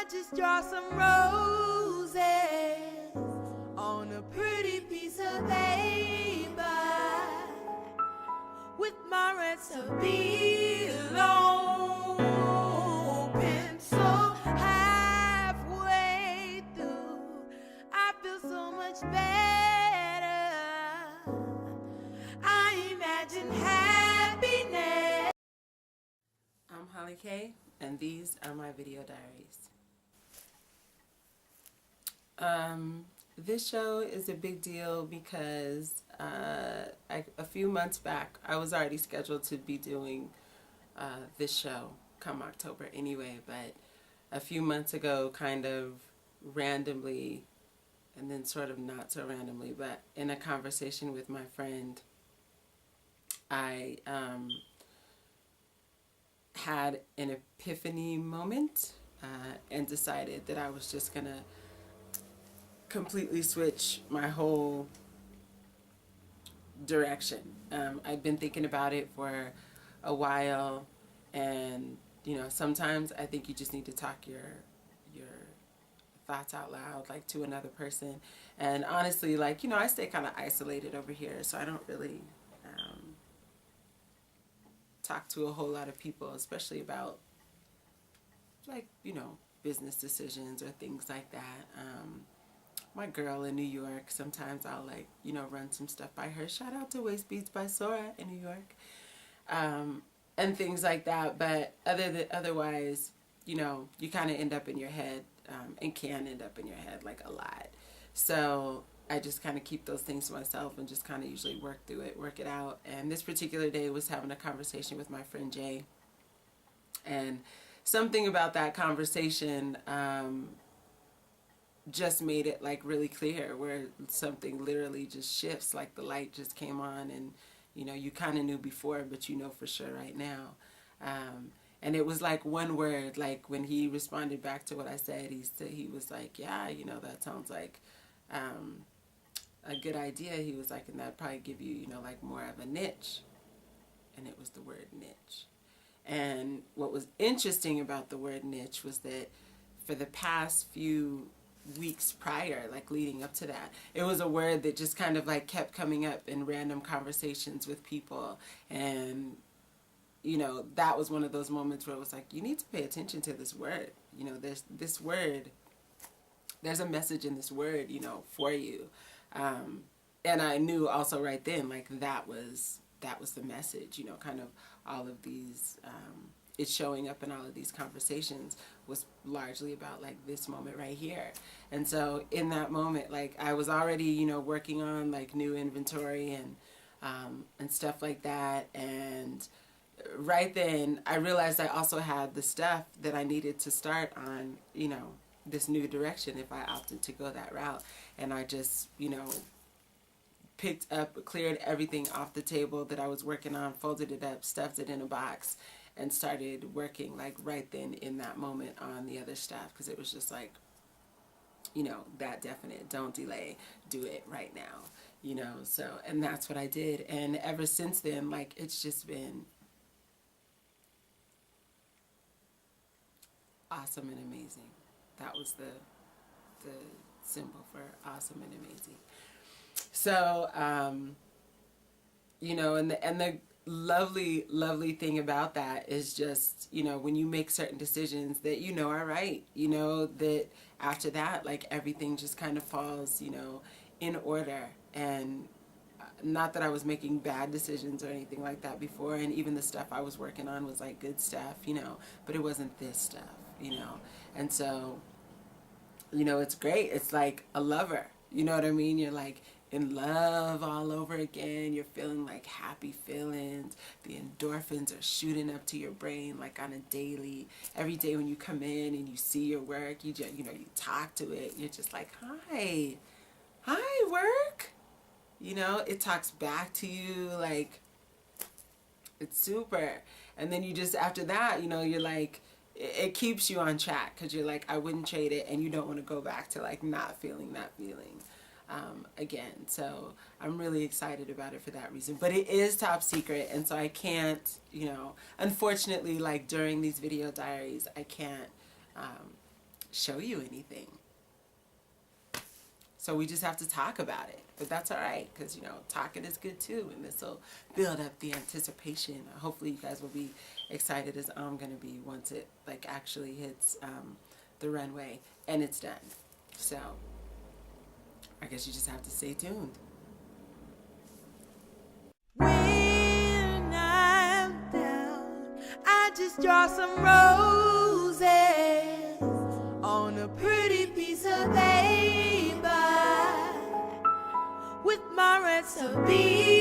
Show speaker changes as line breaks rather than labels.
just draw some roses on a pretty piece of paper with my recipe long pencil. Halfway through, I feel so much better. I imagine happiness.
I'm Holly K, and these are my video diaries. This show is a big deal because a few months back, I was already scheduled to be doing this show come October anyway, but a few months ago, kind of randomly, and then sort of not so randomly, but in a conversation with my friend, I had an epiphany moment and decided that I was just gonna completely switch my whole direction. I'd been thinking about it for a while, and sometimes I think you just need to talk your thoughts out loud, like to another person. And honestly, like I stay kind of isolated over here, so I don't really talk to a whole lot of people, especially about like business decisions or things like that. My girl in New York, sometimes I'll like run some stuff by her. Shout out to Waist Beats by Sora in New York, and things like that. But otherwise, you kind of end up in your head, and can end up in your head like a lot. So I just kind of keep those things to myself and just kind of usually work it out. And this particular day was having a conversation with my friend Jay, and something about that conversation just made it like really clear, where something literally just shifts, like the light just came on, and you kind of knew before, but you know for sure right now. And it was like one word, like when he responded back to what I said, he was like, yeah, that sounds like a good idea. He was like, and that'd probably give you like more of a niche. And it was the word niche. And what was interesting about the word niche was that for the past few weeks prior, like leading up to that, it was a word that just kind of like kept coming up in random conversations with people. And that was one of those moments where it was like, you need to pay attention to this word. There's this word, there's a message in this word, for you. And I knew also right then, like that was the message, kind of all of these, it's showing up in all of these conversations was largely about like this moment right here. And so in that moment, like I was already, working on like new inventory and stuff like that. And right then I realized I also had the stuff that I needed to start on, this new direction if I opted to go that route. And I just, picked up, cleared everything off the table that I was working on, folded it up, stuffed it in a box, and started working like right then in that moment on the other stuff, because it was just like, that definite, don't delay, do it right now, so, and that's what I did. And ever since then, like it's just been awesome and amazing. That was the symbol for awesome and amazing. So, and the lovely thing about that is just, when you make certain decisions that are right, that after that, like everything just kind of falls, in order. And not that I was making bad decisions or anything like that before, and even the stuff I was working on was like good stuff, but it wasn't this stuff, and so, it's great. It's like a lover, you know what I mean? You're like in love all over again. You're feeling like happy feelings. The endorphins are shooting up to your brain like on a daily. Every day when you come in and you see your work, you just, you talk to it. You're just like, hi work. It talks back to you, like it's super. And then you just, after that, you're like, it keeps you on track, because you're like, I wouldn't trade it, and you don't want to go back to like not feeling that feeling again. So I'm really excited about it for that reason. But it is top secret, and so I can't, unfortunately, like during these video diaries, I can't show you anything. So we just have to talk about it. But that's all right, because, you know, talking is good too. And this will build up the anticipation. Hopefully you guys will be excited as I'm going to be once it, like, actually hits the runway and it's done. So I guess you just have to stay tuned.
When I'm down, I just draw some roses on a pretty piece of paper with my recipe.